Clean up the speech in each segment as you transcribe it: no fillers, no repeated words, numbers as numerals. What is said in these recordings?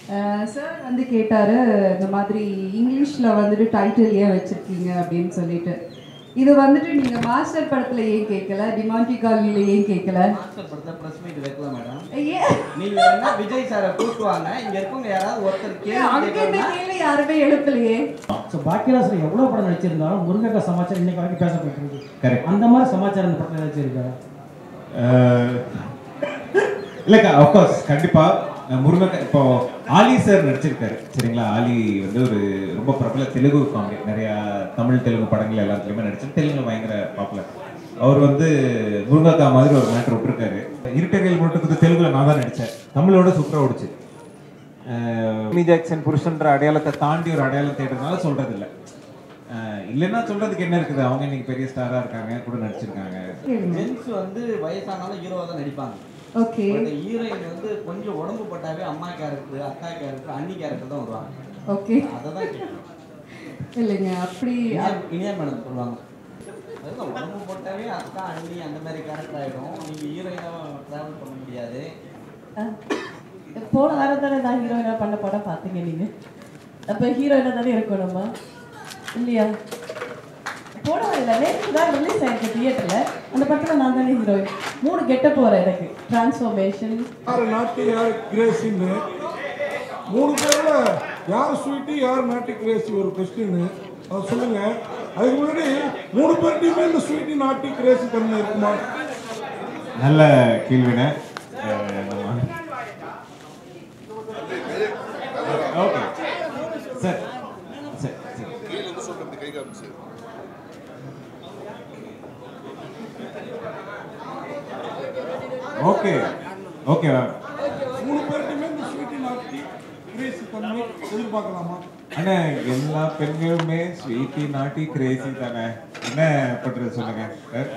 Sir வந்து கேட்டாரு இந்த மாதிரி இங்கிலீஷில் வந்துட்டு டைட்டில் ஏன் வச்சுருக்கீங்க அப்படின்னு சொல்லிட்டு. இது வந்துட்டு நீங்கள் மாஸ்டர் படத்தில் ஏன் கேட்கல, டிமாண்டி காலனியில் ஏன் கேட்கல? மாஸ்டர் படத்தில் ப்ரெஸ் மீட் வைக்கல மேடம். ஏன் நீங்கள் என்ன விஜய் சாரை கூட்டுவாங்க, இங்கே இருக்கவங்க யாராவது ஒருத்தர் கேள்வி யாருமே எழுப்பலையே. ஸோ பாக்கியராஜ் எவ்வளோ படம் நடிச்சிருந்தாலும் முருங்கக்காய் சமாச்சாரம் இன்னைக்கு வரைக்கும் பேசப்பட்டு இருக்கு. கரெக்ட். அந்த மாதிரி சமாச்சாரம் இந்த படத்தில் நடிச்சிருக்காரு. இல்லைக்கா, அஃப்கோர்ஸ் கண்டிப்பாக முருங்கக்காய் இப்போ ஆலி சார் நடிச்சிருக்காரு சரிங்களா. ஆலி வந்து ஒரு ரொம்ப பிரபல தெலுங்கு காமெடி, நிறையா தமிழ் தெலுங்கு படங்கள் எல்லாத்துலேயுமே நடிச்சு தெலுங்குல பயங்கர பாப்புலர். அவர் வந்து முருங்கக்காய் மாதிரி ஒரு மேட்டர் விட்டுருக்காரு. இருட்டகையில் மட்டும் தெலுங்குல நான் தான் நடித்தேன், தமிழோட சூப்பராக ஓடிச்சு. ஜாக்சன் புருஷன்ற அடையாளத்தை தாண்டி ஒரு அடையாளம் தேடுறதுனால சொல்றது இல்லை. இல்லைன்னா சொல்றதுக்கு என்ன இருக்குது, அவங்க இன்னைக்கு பெரிய ஸ்டாரா இருக்காங்க, கூட நடிச்சிருக்காங்க. ஜென்ஸ் வந்து வயசானாலும் ஹீரோவாக தான் நடிப்பாங்க. ஓகே. ஹீரோயின் வந்து கொஞ்சம் உடம்பு போட்டாவே அம்மா கேரக்டர், அக்கா கேரக்டர், அண்ணி கேரக்டர் தான் வருவாங்க. ஓகே. அதை தான் கேட்கணும். இல்லைங்க, அப்படி இனியா மேடம் சொல்லுவாங்க. அதுதான் உடம்பு போட்டாவே அக்கா அண்ணி அந்த மாதிரி கேரக்டர் ஆகிடும். நீங்கள் ஹீரோயினாக ட்ராவல் பண்ண முடியாது. போன வாரம் தானே நான் ஹீரோயினாக பண்ண படம் பார்த்தீங்க நீங்கள். அப்போ ஹீரோயினாக தானே இருக்கும் நம்ம, இல்லையா? போன வாரம் நேற்று தான் ரிலீஸ் ஆயிருக்கு தியேட்டரில். அந்த படத்தில் நான் தானே ஹீரோயின். 3 கெட்டப் போகிறேன் எனக்கு. டிரான்ஸ்ஃபர்மேஷன், யார் நாட்டி யார் கிரேசின்னு 3 பேரில் யார் ஸ்வீட்டி யார் நாட்டி கிரேசி ஒரு கொஸ்டின்னு அதை சொல்லுங்க. அதுக்கு முன்னாடி 3 பேர்ட்டையுமே இந்த ஸ்வீட்டி நாட்டி கிரேசி தன்மை இருக்குமா? நல்ல கேள்வினே. Okay sir, okay okay. 3 பேர்ட்டையுமே இந்த ஸ்வீட்டி நாட்டி கிரேசி தன்மை எதிர்பார்க்கலாமா? அண்ணா, எல்லா பெண்களுமே ஸ்வீட்டி நாட்டி கிரேசி தானே, என்ன பண்ணுறது சொல்லுங்க சார்.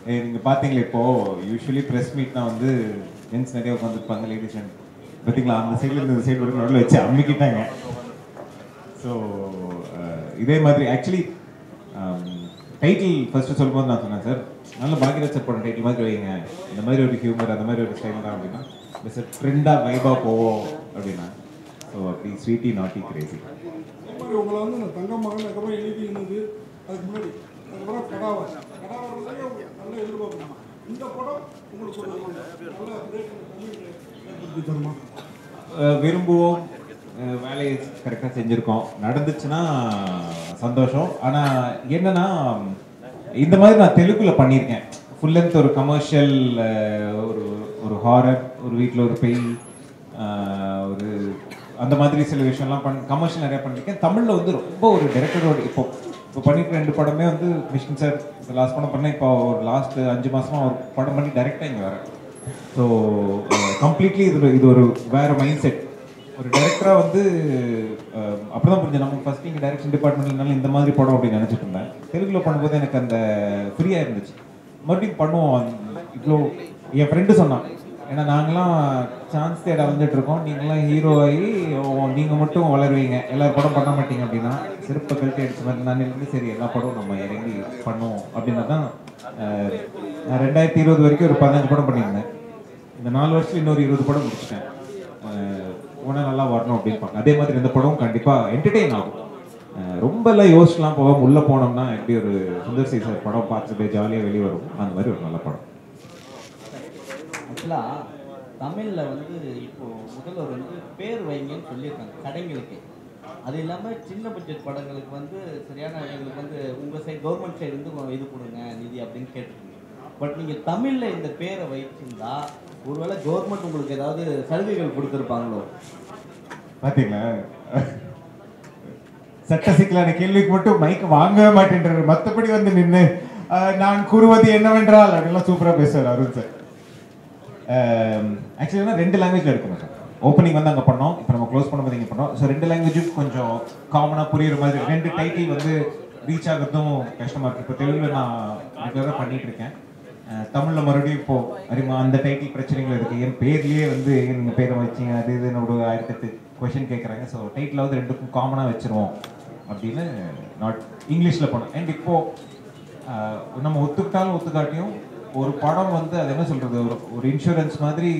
நீங்கள் பார்த்தீங்களா இப்போ யூஸ்வலி ப்ரெஸ் மீட்னா வந்து ஜென்ஸ் நிறைய உட்காந்துருப்பாங்க, லேடிஸ் பார்த்தீங்களா அந்த சைடில் இந்த சைடு வரைக்கும் நடுவில் வச்சு அம்மிக்கிட்டாங்க. ஸோ இதே மாதிரி ஆக்சுவலி டைட்டில் ஃபர்ஸ்ட்டு சொல்லும்போது நான் சொன்னேன் சார், நல்ல பாக்கியராஜ் சார் போன டைட்டில் மாதிரி வைங்க, இந்த மாதிரி ஒரு ஹியூமர் அந்த மாதிரி ஒரு ஸ்டைல் தான் அப்படின்னா சார் ட்ரெண்டாக வைபாக போவோம் அப்படின்னா. ஸோ அப்படி ஸ்வீட்டி நாட்டி கிரேசி உங்களை வந்து நான் தங்க மகன் அதுக்கப்புறம் எழுதினது, அதுக்கு முன்னாடி அதுக்கப்புறம் கடாவர் நல்ல எதிர்பார்க்கணும். இந்த படம் உங்களுக்கு நல்ல தருமா? விரும்புவோம், வேலையை கரெக்டாக செஞ்சுருக்கோம், நடந்துச்சுன்னா சந்தோஷம். ஆனால் என்னன்னா இந்த மாதிரி நான் தெலுங்குல பண்ணியிருக்கேன். ஃபுல் லென்த் ஒரு கமர்ஷியல், ஒரு ஒரு ஹாரர், ஒரு வீட்டில் ஒரு பேய், ஒரு அந்த மாதிரி சில விஷயம்லாம் கமர்ஷியல் நிறையா பண்ணியிருக்கேன். தமிழில் வந்து ரொம்ப ஒரு டைரக்டரோட இப்போ பண்ணியிருக்க 2 படமே வந்து மிஷ்கின் சார் லாஸ்ட் படம் பண்ணேன். இப்போ ஒரு லாஸ்ட் 5 மாதமாக ஒரு படம் பண்ணி டைரெக்டாக இங்கே வரேன். ஸோ கம்ப்ளீட்லி இது ஒரு வேறு மைண்ட் செட். ஒரு டைரக்டராக வந்து அப்படி தான் புரிஞ்சு, நம்ம ஃபஸ்ட் இங்கே டைரக்ஷன் டிபார்ட்மெண்ட்னால இந்த மாதிரி படம் அப்படின்னு நினச்சிட்டு இருந்தேன். தெலுங்குல பண்ணும்போது எனக்கு அந்த ஃப்ரீயாக இருந்துச்சு. மறுபடியும் பண்ணுவோம் இவ்வளோ. என் ஃப்ரெண்டு சொன்னான், ஏன்னா நாங்களாம் சான்ஸ் தேட வந்துட்டு இருக்கோம், நீங்களாம் ஹீரோ ஆகி நீங்கள் மட்டும் வளருவீங்க, எல்லாரும் படம் பண்ண மாட்டீங்க அப்படின்னா சிறப்பை கழட்டி அடிச்ச மாதிரி நான் இருந்து சரி எல்லா படமும் நம்ம இறங்கி பண்ணுவோம் அப்படின்னா தான் நான் 2020 வரைக்கும் ஒரு 15 படம் பண்ணியிருந்தேன். இந்த 4 வருஷத்துல இன்னொரு 20 படம் முடிச்சிட்டேன். உடனே நல்லா வரணும் அப்படின்னு பார்க்க. அதே மாதிரி இந்த படம் கண்டிப்பாக என்டர்டெயின் ஆகும். ரொம்ப எல்லாம் யோசிச்சுலாம் போவோம், உள்ளே போனோம்னா எப்படி ஒரு சுந்தர் சி சார் படம் பார்த்துட்டு ஜாலியாக வெளியே வரும், அந்த மாதிரி ஒரு நல்ல படம். ஆக்சுவலாக தமிழில் வந்து இப்போது முதல்வர் வந்து பேர் வைங்கன்னு சொல்லியிருக்காங்க கடைங்களுக்கு. அது இல்லாமல் சின்ன பட்ஜெட் படங்களுக்கு வந்து சரியான எங்களுக்கு வந்து உங்கள் சைடு கவர்மெண்ட் சைடு வந்து இது கொடுங்க நிதி அப்படின்னு கேட்டிருக்கீங்க. பட் நீங்கள் தமிழில் இந்த பேரை வச்சிருந்தா ஒருவேளை கவர்மெண்ட் உங்களுக்கு ஏதாவது சலுகைகள் கொடுத்துருப்பாங்களோ? பார்த்தீங்களா, சட்ட சிக்கலான கேள்விக்கு மட்டும் மைக் வாங்கவே மாட்டேன்றாரு. மற்றபடி வந்து நின்று நான் கூறுவது என்னவென்றால் அப்படின்லாம் சூப்பராக பேசுவார் அருண் சார். ஆக்சுவலி 2 லாங்குவேஜில் எடுக்கணும் சார். ஓப்பனிங் வந்து அங்கே பண்ணோம், இப்போ நம்ம க்ளோஸ் பண்ணும்போது இங்கே பண்ணோம். ஸோ 2 லாங்குவேஜும் கொஞ்சம் காமனாக புரியுற மாதிரி 2 டைட்டில் வந்து ரீச் ஆகிறதும் கஷ்டமாக இருக்குது. இப்போ தெலுங்குல நான் ரெகுலராக பண்ணிகிட்டு இருக்கேன். தமிழில் மறுபடியும் இப்போது அறிமா அந்த டைட்டில் பிரச்சனைகள் இருக்குது. என் பேர்லேயே வந்து நீங்கள் பேரை வச்சிங்க அது இதுன்னு ஒரு 1008 கொஷின் கேட்குறாங்க. ஸோ டைட்டிலாவது 2க்கும் காமனாக வச்சுருவோம் அப்படின்னு நாட் இங்கிலீஷில் பண்ணோம். அண்ட் இப்போது நம்ம ஒத்துக்கிட்டாலும் ஒத்துக்காட்டியும் ஒரு படம் வந்து அது என்ன சொல்கிறது, ஒரு இன்சூரன்ஸ் மாதிரி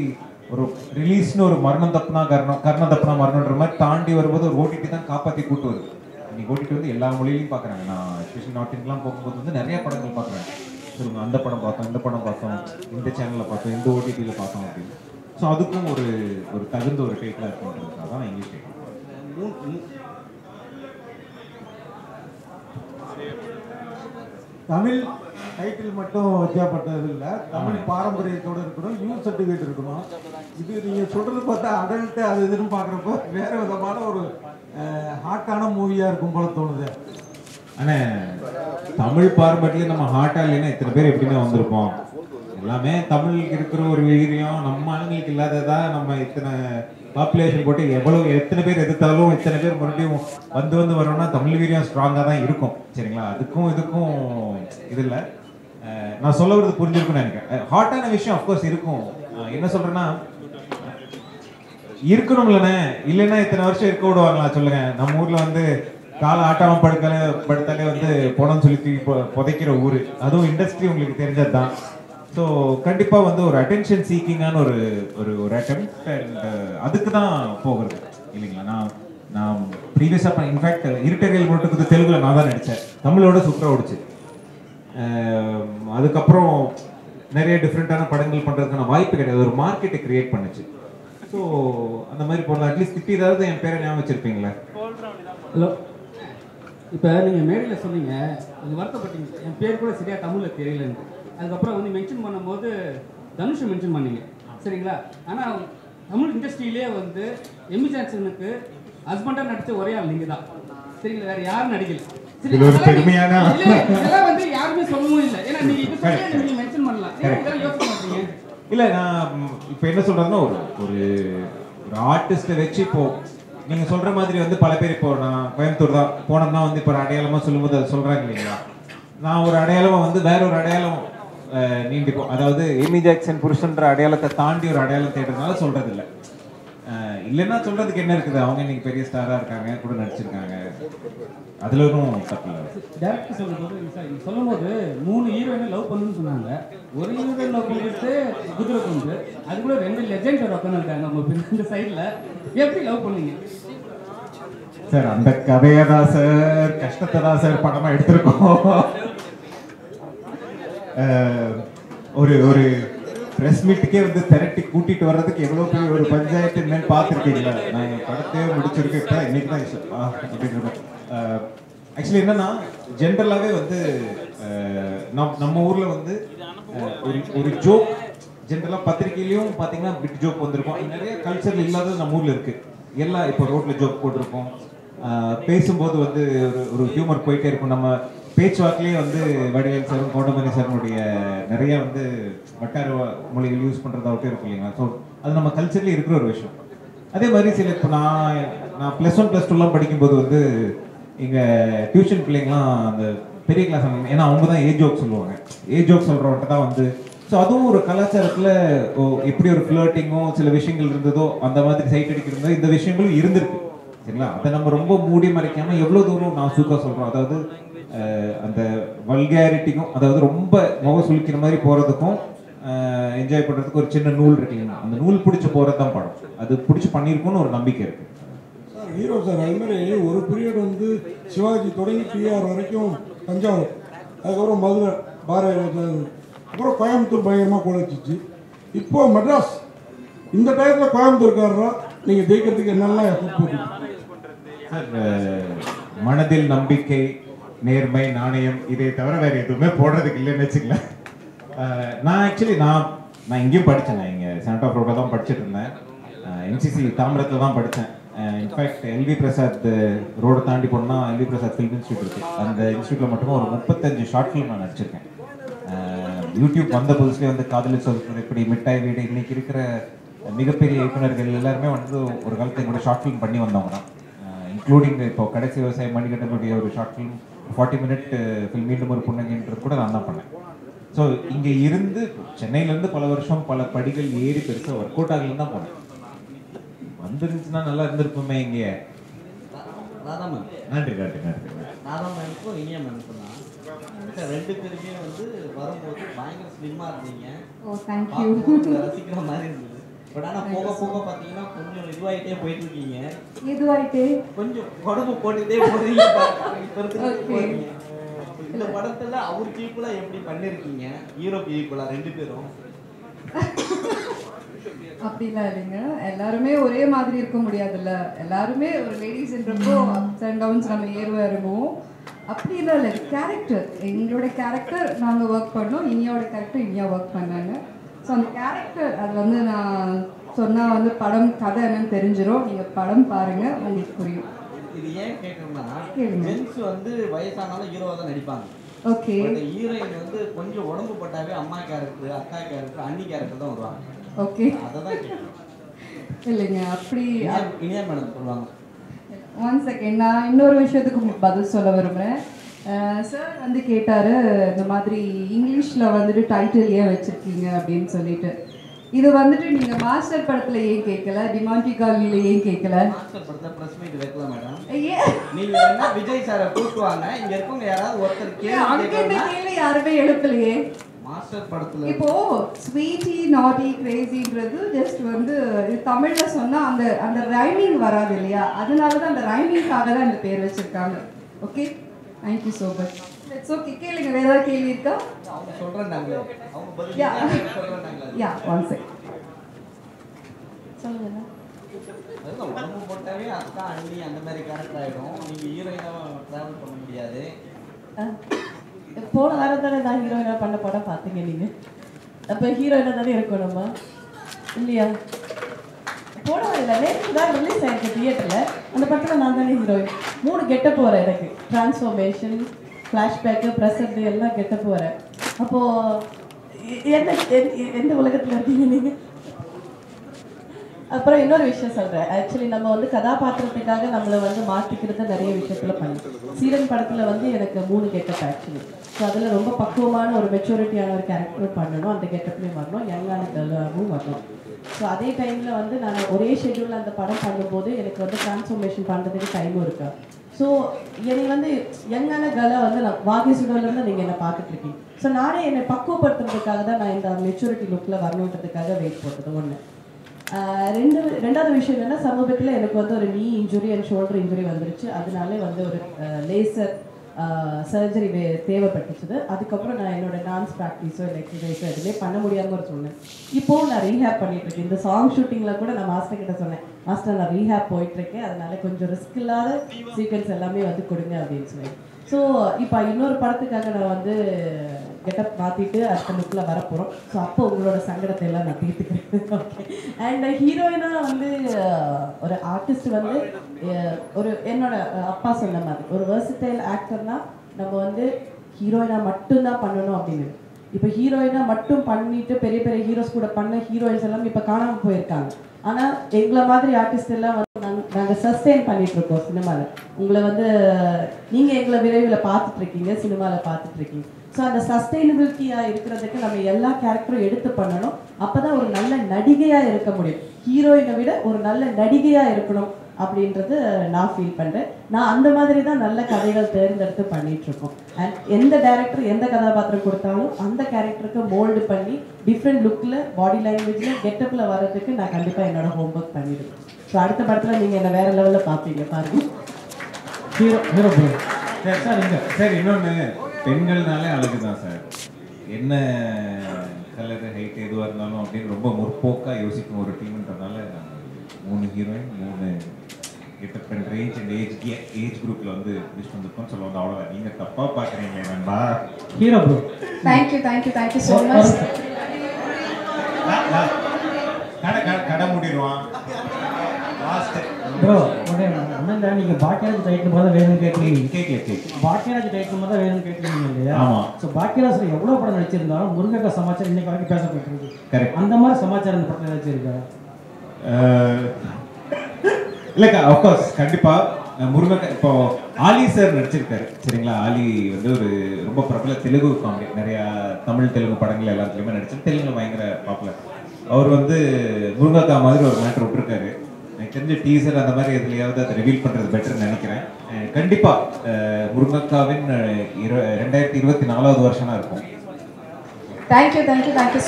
ஒரு ரிலீஸ்னு ஒரு மரணம் தப்புனா கர்ணம் தப்புனா மரணன்ற மாதிரி தாண்டி வரும்போது ஒரு ஓடிடி தான் காப்பாற்றி கூட்டு வருது. இன்னைக்கு ஓடிடி வந்து எல்லா மொழியிலையும் பார்க்குறாங்க. நான் எஸ்பெஷலி நார்த் இந்தியாலாம் போகும்போது வந்து நிறைய படங்கள் பார்க்குறாங்க. சொல்லுங்க, அந்த படம் பார்த்தோம், இந்த படம் பார்த்தோம், இந்த சேனலில் பார்த்தோம், இந்த ஓடிடியில் பார்த்தோம் அப்படின்னு. ஸோ அதுக்கும் ஒரு ஒரு தகுந்த ஒரு டைட்டிலாக இருக்குன்றதுக்காக தான் இங்கிலீஷ் டைட்டில். தமிழ் டைட்டில் மட்டும் வச்சாப்பட்டது இல்லை, தமிழ் பாரம்பரியத்தோடு இருக்கணும், யூ சர்டிஃபிகேட் இருக்கணும். இது நீங்கள் சொல்கிறது பார்த்தா அடல்ட்டு அது இதுன்னு பார்க்குறப்ப வேறு விதமான ஒரு ஹாட்டான மூவியாக இருக்கும் போல தோணுது. ஆனால் தமிழ் பாரம்பரியத்தில் நம்ம ஹாட்டாக இல்லைன்னா இத்தனை பேர் எப்படின்னா வந்திருப்போம். எல்லாமே தமிழுக்கு இருக்கிற ஒரு வீரியம் நம்ம ஆளுங்களுக்கு இல்லாததா நம்ம இத்தனை பாப்புலேஷன் போட்டு எத்தனை பேர் எதிர்த்தாலும் இத்தனை பேர் மறுபடியும் வந்து வரோம்னா தமிழ் வீரியம் ஸ்ட்ராங்காக தான் இருக்கும். சரிங்களா? அதுக்கும் இதுக்கும் இது இல்லை. நான் சொல்ல வரது புரிஞ்சிருக்குன்னு நினைக்கிறேன். ஹாட்டான விஷயம் அஃப்கோர்ஸ் இருக்கும். என்ன சொல்கிறேன்னா, இருக்கணும் இல்லைன்னா இத்தனை வருஷம் இருக்க விடுவாங்களா சொல்லுங்க? நம்ம ஊரில் வந்து காலை ஆட்டாமல் படுத்தாலே வந்து போனோம்னு சொல்லி புதைக்கிற ஊர். அதுவும் இண்டஸ்ட்ரி உங்களுக்கு தெரிஞ்சது தான். ஸோ கண்டிப்பாக வந்து ஒரு அட்டென்ஷன் சீக்கிங்கான ஒரு ஒரு ஒரு அட்டெம்ப்ட் அண்ட் அதுக்கு தான் போகிறது இல்லைங்களா? நான் ப்ரீவியஸாக இன்ஃபேக்ட் இருட்டரியல் மட்டுக்கு தெலுங்குல நான் தான் நடித்தேன். தமிழோட சூப்பராக ஓடிச்சு. அதுக்கப்புறம் நிறைய டிஃப்ரெண்ட்டான படங்கள் பண்ணுறதுக்கான வாய்ப்பு கிடையாது. ஒரு மார்க்கெட்டை கிரியேட் பண்ணுச்சு. ஸோ அந்த மாதிரி போடலாம். அட்லீஸ்ட் திட்டி ஏதாவது என் பேரை ஞாபகம் வச்சுருப்பீங்களே. ஹலோ, இப்போ நீங்கள் மேடையில் சொன்னீங்க, கொஞ்சம் வருத்தப்பட்டீங்க, என் பேர் கூட சரியாக தமிழில் தெரியலன்னு. அதுக்கப்புறம் வந்து மென்ஷன் பண்ணும்போது தனுஷை மென்ஷன் பண்ணீங்க, சரிங்களா? ஆனால் தமிழ் இண்டஸ்ட்ரியிலே வந்து எமி ஜாக்சனுக்கு ஹஸ்பண்டாக நடித்த ஒரே ஆள் நீங்கள் தான், சரிங்களா? வேறு யாரும் நடிக்கல. இதெல்லாம் வந்து யாருமே சொல்லவும் இல்லை. ஏன்னா நீங்கள் இது சொல்லி நீங்கள் மென்ஷன் பண்ணலாம். இதெல்லாம் யோசிக்க மாட்டீங்க? இல்லை, நான் இப்போ என்ன சொல்கிறேன்னா, ஒரு ஒரு ஆர்டிஸ்ட்டை வச்சு இப்போ நீங்கள் சொல்கிற மாதிரி வந்து பல பேர் இப்போ நான் கோயம்புத்தூர் தான் போனோம்னா வந்து இப்போ ஒரு அடையாளமாக சொல்லும்போது அதை சொல்கிறாங்க இல்லைங்களா? நான் ஒரு அடையாளமாக வந்து வேற ஒரு அடையாளம் நீண்டிப்போம். அதாவது எமி ஜாக்சன் புருஷன்ற அடையாளத்தை தாண்டி ஒரு அடையாளம் தேடுறதுனால சொல்கிறது இல்லை. இல்லைன்னா சொல்கிறதுக்கு என்ன இருக்குது? அவங்க இன்னைக்கு பெரிய ஸ்டாராக இருக்காங்க, கூட நடிச்சிருக்காங்க. அதில் ஒன்றும் தப்பு இல்லை. டேரக்டர் சொல்லும் போது 3 ஹீரோயினை லவ் பண்ணுன்னு சொன்னாங்க. ஒரு ஹீரோயின் லவ் பண்ணிட்டு குதிரை கொண்டு அது கூட 2 லெஜெண்ட் உட்காந்து இருக்காங்க உங்க இந்த சைடில். எப்படி லவ் பண்ணீங்க சார்? அந்த கதையை தான் சார், கஷ்டத்தை தான் சார் படமாக எடுத்திருக்கோம். ஒரு ஒரு ப்ரெஸ் மீட்டுக்கே வந்து திரட்டி கூட்டிட்டு வர்றதுக்கு எவ்வளோ பெரிய ஒரு பஞ்சாயத்து என்னன்னு பார்த்துருக்கீங்களா? நான் படத்தையே முடிச்சிருக்கேன் இன்னைக்கு தான் அப்படின்ற. ஆக்சுவலி என்னன்னா, ஜென்ரலாகவே வந்து நம்ம ஊரில் வந்து ஒரு ஜோக் ஜென்ரலாக பத்திரிகையிலையும் பார்த்தீங்கன்னா பிட் ஜோக் வந்திருக்கும். நிறைய கல்ச்சரில் இல்லாதது நம்ம ஊரில் இருக்குது. எல்லாம் இப்போ ரோட்டில் ஜோக் போட்டிருக்கோம். பேசும்போது வந்து ஒரு ஹியூமர் போயிட்டே இருக்கும். நம்ம பேச்சுவாக்கிலேயே வந்து வடிவேல் சாரும் கவுண்டமணி சாருடைய நிறைய வந்து வட்டார மொழிகள் யூஸ் பண்ணுறதாகட்டும் இருக்கும் இல்லைங்களா? ஸோ அது நம்ம கல்ச்சர்லேயே இருக்கிற ஒரு விஷயம். அதே மாதிரி சில இப்போ நான் +1 +2 படிக்கும்போது வந்து எங்கள் டியூஷன் பிள்ளைங்களாம் அந்த பெரிய கிளாஸ், ஏன்னா அவங்க தான் ஏஜ் ஜோக் சொல்லுவாங்க. ஏஜ் ஜோக் சொல்கிறவன்ட்ட தான் வந்து, ஸோ அதுவும் ஒரு கலாச்சாரத்தில் எப்படி ஒரு ஃப்ளர்ட்டிங்கும் சில விஷயங்கள் இருந்ததோ அந்த மாதிரி சைட் அடிக்கிறதோ இந்த விஷயங்களும் இருந்திருக்கு, சரிங்களா? அதை நம்ம ரொம்ப மூடி மறைக்காமல் எவ்வளோ தூரம் நான் சூக்காக சொல்கிறோம். அதாவது அந்த வல்கேரிட்டிக்கும், அதாவது ரொம்ப முக சுழிக்கிற மாதிரி போகிறதுக்கும் என்ஜாய் பண்ணுறதுக்கு ஒரு சின்ன நூல் இருக்குங்களா, அந்த நூல் பிடிச்சி போகிறது தான் படம். அது பிடிச்சி பண்ணியிருக்குன்னு ஒரு நம்பிக்கை இருக்குது சார். ஹீரோ சார், அது மாதிரி ஒரு பீரியட் வந்து சிவாஜி தொடங்கி டிஆர் வரைக்கும் தஞ்சாவூர், அதுக்கப்புறம் மதுரை பாரதி, அப்புறம் கோயம்புத்தூர் பயங்கரமாக குறைச்சிச்சு. இப்போ மெட்ராஸ். இந்த டயத்தில் கோயம்புத்தூர்காரரா நீங்கள் ஜெயிக்கிறதுக்கு என்னெல்லாம் எஃபர்ட் போட்டுருக்கீங்க சார்? மனதில் நம்பிக்கை, நேர்மை, நாணயம், இதை தவிர வேறு எதுவுமே போடுறதுக்கு இல்லைன்னு வச்சுக்கல. நான் ஆக்சுவலி நான் இங்கேயும் படித்தேன். நான் இங்கே சென்ட் ஆஃப் ரோட்டில் தான் படிச்சுட்டு இருந்தேன். என்சிசி தாமிரத்தில் தான் படித்தேன். இன்ஃபேக்ட் எல்வி பிரசாத் ரோடை தாண்டி போனால் எல்வி பிரசாத் ஃபிலிம் இன்ஸ்டியூட் இருக்குது. அந்த இன்ஸ்டியூட்டில் மட்டும் ஒரு 35 ஷார்ட் ஃபிலிம் நான் நடிச்சிருக்கேன். யூடியூப் வந்த புதுசுலேயே வந்து காதலி சொல்கிறது இப்படி, மிட்டாய் வீடு, இன்னைக்கு இருக்கிற மிகப்பெரிய இயக்குநர்கள் எல்லாருமே வந்து ஒரு காலத்தை கூட ஷார்ட் ஃபிலிம் பண்ணி வந்தவங்க தான். இன்க்ளூடிங் இப்போ கடைசி விவசாய மணிகண்டனுடைய ஒரு ஷார்ட் ஃபிலிம் 40 மினிட் ஃபில்ம் மீண்டும் ஒரு புன்னகைன்றது கூட நான் தான் பண்ணேன். ஸோ இங்கே இருந்து சென்னையிலேருந்து பல வருஷம் பல படிகள் ஏறி பெருசாக ஒர்க் அவுட் ஆகலன்னு தான் போனேன். வந்துருந்துச்சுன்னா நல்லா இருந்திருப்போமே இங்கே. நன்றி நன்றி நன்றி. ராதா மேம்க்கும் இனியா மேம்க்கும் தான் சார், 2 பேருமே வந்து வரும்போது பயங்கர ஸ்லிம்மாக இருந்தீங்க. ஓ, தேங்க்யூ. ரசிக்கிற மாதிரி இருந்தது. பட் ஆனால் போக போக பார்த்தீங்கன்னா கொஞ்சம் இதுவாகிட்டே போயிட்டு இருக்கீங்க. இதுவாயிட்டே கொஞ்சம் உடம்பு போட்டுட்டே போறீங்க. இந்த படத்துல அவருக்கு ஈக்குவலா எப்படி பண்ணிருக்கீங்க? ஹீரோக்கு ஈக்குவலா 2 பேரும் அப்படிலாம் இல்லைங்க. எல்லாருமே ஒரே மாதிரி இருக்க முடியாதுல்ல. எல்லாருமே ஒரு லேடிஸ்ன்றப்போ அப்ஸ் அண்ட் டவுன்ஸ் நம்ம ஏறுவா இருக்கும். அப்படிலாம் இல்லை. கேரக்டர், எங்களோட கேரக்டர் நாங்கள் ஒர்க் பண்ணோம், இனியோட கேரக்டர் இனியா ஒர்க் பண்ணாங்க. ஸோ அந்த கேரக்டர் அது வந்து நான் சொன்னால் வந்து படம் கதை என்னன்னு தெரிஞ்சிடும். நீங்கள் படம் பாருங்கள், உங்களுக்கு புரியும். இது ஏன் கேட்கணும்னா, கேளுங்க. ஜென்ஸ் வந்து வயசானாலும் ஹீரோவா தான் நடிப்பாங்க. ஓகே. அந்த ஹீரோயின் வந்து கொஞ்சம் உடம்பு போட்டாவே அம்மா கேரக்டர், அக்கா கேரக்டர், அண்ணி கேரக்டர் தான் வருவாங்க. ஓகே. அதை தான் கேட்கணும். இல்லைங்க அப்படி. இனியா மேடம் சொல்லுவாங்க. ஒன் செகண்ட், நான் இன்னொரு விஷயத்துக்கு பதில் சொல்ல விரும்புகிறேன். சார் வந்து கேட்டார், இந்த மாதிரி இங்கிலீஷில் வந்துட்டு டைட்டில் ஏன் வச்சுருக்கீங்க அப்படின்னு சொல்லிட்டு. இது வந்துட்டு நீங்கள் மாஸ்டர் படத்தில் ஏன் கேட்கல, டிமாண்டி காலனியில் ஏன் கேட்கல? மாஸ்டர் படத்தில் ப்ரெஸ் மீட் வைக்கலாம் மேடம். ஏன் நீங்கள் வேணா விஜய் சாரை கூட்டுவாங்க, இங்கே இருக்கவங்க யாராவது ஒருத்தர் கேள்வி யாருமே எழுப்பலையே. மாஸ்டர் படத்தில் இப்போ ஸ்வீட்டி நாட்டி கிரேசின்றது ஜஸ்ட் வந்து தமிழில் சொன்னால் அந்த அந்த ரைமிங் வராது இல்லையா, அதனால தான் அந்த ரைமிங்காக தான் இந்த பேர் வச்சுருக்காங்க. Okay, thank you so much. It's okay. கேளுங்க, வேறு ஏதாவது கேள்வி இருக்கா? அவங்க சொல்கிறாங்களே, அவங்க பதில் சொல்கிறாங்களே. யா, ஒன் செகண்ட் சொல்லுங்க. அதுதான் உடம்பு போட்டாவே அக்கா அண்ணி அந்த மாதிரி கேரக்டர் ஆகிடும். நீங்கள் ஹீரோயினாக ட்ராவல் பண்ண முடியாது. போன வாரம் தானே நான் ஹீரோயினாக பண்ண படம் பார்த்தீங்க நீங்கள். அப்போ ஹீரோயினாக தானே இருக்கும் நம்ம, இல்லையா? போன வாரம் நேற்று தான் ரிலீஸ் ஆயிருக்கு தியேட்டரில். அந்த படத்தில் நான் தானே ஹீரோயின். 3 கெட்டப் வரேன். எனக்கு ட்ரான்ஸ்ஃபார்மேஷன், ஃப்ளாஷ்பேக்கு, ப்ரெசண்ட் எல்லாம் கெட்டப் வரேன். அப்போது என்ன எந்த உலகத்தில் இருக்கீங்க நீங்கள்? அப்புறம் இன்னொரு விஷயம் சொல்கிறேன். ஆக்சுவலி நம்ம வந்து கதாபாத்திரத்துக்காக நம்மளை வந்து மாற்றிக்கிறது நிறைய விஷயத்தில் பண்ணி. சீரன் படத்தில் வந்து எனக்கு 3 கெட்டப் ஆக்சுவலி. ஸோ அதில் ரொம்ப பக்குவமான ஒரு மெச்சூரிட்டியான ஒரு கேரக்டரும் பண்ணணும், அந்த கெட்டப்லேயும் வரணும், யங்கான கேர்ளாகவும் வரணும். ஸோ அதே டைமில் வந்து நான் ஒரே ஷெட்யூலில் அந்த படம் பண்ணும்போது எனக்கு வந்து ட்ரான்ஸ்ஃபார்மேஷன் பண்ணுறதுக்கு டைமும் இருக்கா. ஸோ என்னை வந்து யங்கான கேர்ளாக வந்து நான் வாகி சுடலேருந்து நீங்கள் என்னை பார்த்துட்ருக்கீங்க. ஸோ நானே என்னை பக்குவப்படுத்துறதுக்காக தான் நான் இந்த மெச்சூரிட்டி லுக்கில் வரணுன்றதுக்காக வெயிட் போட்டது ஒன்று. ரெண்டாவது விஷயம் என்னன்னா, சமீபத்தில் எனக்கு வந்து ஒரு நீ இன்ஜுரி அண்ட் ஷோல்டர் இன்ஜுரி வந்துருச்சு. அதனாலே வந்து ஒரு லேசர் சர்ஜரி தேவைப்பட்டுச்சுது. அதுக்கப்புறம் நான் என்னோட டான்ஸ் ப்ராக்டிஸோ இல்லை எக்ஸசைஸோ எதுவுமே பண்ண முடியாமல் ஒரு சொன்னேன். இப்போது நான் ரீஹேப் பண்ணிகிட்ருக்கேன். இந்த சாங் ஷூட்டிங்கில் கூட நான் மாஸ்டர் கிட்ட சொன்னேன், மாஸ்டர் நான் ரீஹேப் போயிட்டுருக்கேன், அதனால கொஞ்சம் ரிஸ்க் இல்லாத சீக்வன்ஸ் எல்லாமே வந்து கொடுங்க அப்படின்னு சொல்லி. ஸோ இப்போ இன்னொரு படத்துக்காக நான் வந்து கெட்டப் மாற்றிட்டு அடுத்த லுக்கில் வரப்போகிறோம். ஸோ அப்போ உங்களோட சங்கடத்தை எல்லாம் நான் தீர்த்துக்கிறேன். ஓகே. அண்ட் ஹீரோயினாக வந்து ஒரு ஆர்டிஸ்ட் வந்து ஒரு என்னோட அப்பா சொன்ன மாதிரி ஒரு வெர்சடைல் ஆக்டர்னால் நம்ம வந்து ஹீரோயினாக மட்டும்தான் பண்ணணும் அப்படின்னு. இப்போ ஹீரோயினாக மட்டும் பண்ணிட்டு பெரிய பெரிய ஹீரோஸ் கூட பண்ண ஹீரோயின்ஸ் எல்லாம் இப்போ காணாமல் போயிருக்காங்க. ஆனால் எங்களை மாதிரி ஆர்டிஸ்ட் எல்லாம் வந்து நாங்கள் சஸ்டெயின் பண்ணிகிட்ருக்கோம் சினிமாவில். உங்களை வந்து நீங்கள் எங்களை விரைவில் பார்த்துட்ருக்கீங்க, சினிமாவில் பார்த்துட்ருக்கீங்க. ஸோ அந்த சஸ்டெயினபிலிட்டியாக இருக்கிறதுக்கு நம்ம எல்லா கேரக்டரும் எடுத்து பண்ணணும். அப்போ தான் ஒரு நல்ல நடிகையாக இருக்க முடியும். ஹீரோயினை விட ஒரு நல்ல நடிகையாக இருக்கணும் அப்படின்றது நான் ஃபீல் பண்ணுறேன். நான் அந்த மாதிரி தான் நல்ல கதைகள் தேர்ந்தெடுத்து பண்ணிகிட்ருக்கோம். அண்ட் எந்த டைரக்டர் எந்த கதாபாத்திரம் கொடுத்தாலும் அந்த கேரக்டருக்கு மோல்டு பண்ணி டிஃப்ரெண்ட் லுக்கில், பாடி லாங்குவேஜில், கெட்டப்பில் வர்றதுக்கு நான் கண்டிப்பாக என்னோட ஹோம்ஒர்க் பண்ணிடுவேன். ஸோ அடுத்த படத்தில் நீங்கள் என்னை வேறு லெவலில் பார்ப்பீங்க, பாருங்க. Hero bro. சார் இங்கே சார் இன்னொன்று, பெண்கள்னாலே அழகு தான் சார். என்ன கலரு, ஹைட் எதுவாக இருந்தாலும் அப்படின்னு ரொம்ப முற்போக்காக யோசிக்கும் ஒரு டீம்ன்றதுனால 3 heroine 3 different range and age குரூப்பில் வந்து லிஸ்ட் வந்துருக்கோம்னு சொல்லுவாங்க. அவ்வளோதான். நீங்கள் தப்பாக பார்க்குறீங்க வேண்டா. Hero bro. Thank you so much. கடை மூடிடுவான் லாஸ்ட் ப்ரோ. ஒன்றும் நீங்கள் பாக்கியராஜ் டைட்டில் மாதிரி வேணும்னு கேட்குறீங்க. கேட்கல பாக்கியராஜ் டைட்டில் மாதிரி தான் வேணும்னு கேட்குறீங்க இல்லையா? ஆமாம். ஸோ பாக்கியராஜ் எவ்வளோ படம் நடிச்சிருந்தாலும் முருங்கக்கா சமாச்சாரம் இன்னைக்கு வரைக்கும் பேசப்பட்டிருக்கு. கரெக்ட். அந்த மாதிரி சமாச்சாரம் இந்த படத்தில் நடிச்சிருக்கா? இல்லைக்கா, அஃப்கோர்ஸ் கண்டிப்பாக முருங்கக்கா. இப்போ ஆலி சார் நடிச்சிருக்காரு சரிங்களா. ஆலி வந்து ஒரு ரொம்ப பிரபல தெலுங்கு காமெடி, நிறையா தமிழ் தெலுங்கு படங்கள் எல்லாத்துலேயுமே நடிச்சு தெலுங்குல பயங்கர பாப்புலர். அவர் வந்து முருங்கக்கா மாதிரி ஒரு மேட்டர் விட்டுருக்காரு. எனக்கு தெரிஞ்ச டீசர் அந்த மாதிரி எதுலையாவது அதை ரிவீல் பண்ணுறது பெட்டர்னு நினைக்கிறேன். கண்டிப்பாக முருங்கக்காவின் 2024வது வருஷமாக இருக்கும். Thank you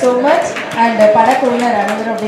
so much. அண்ட் படக்குழுவினர் அனைவரும்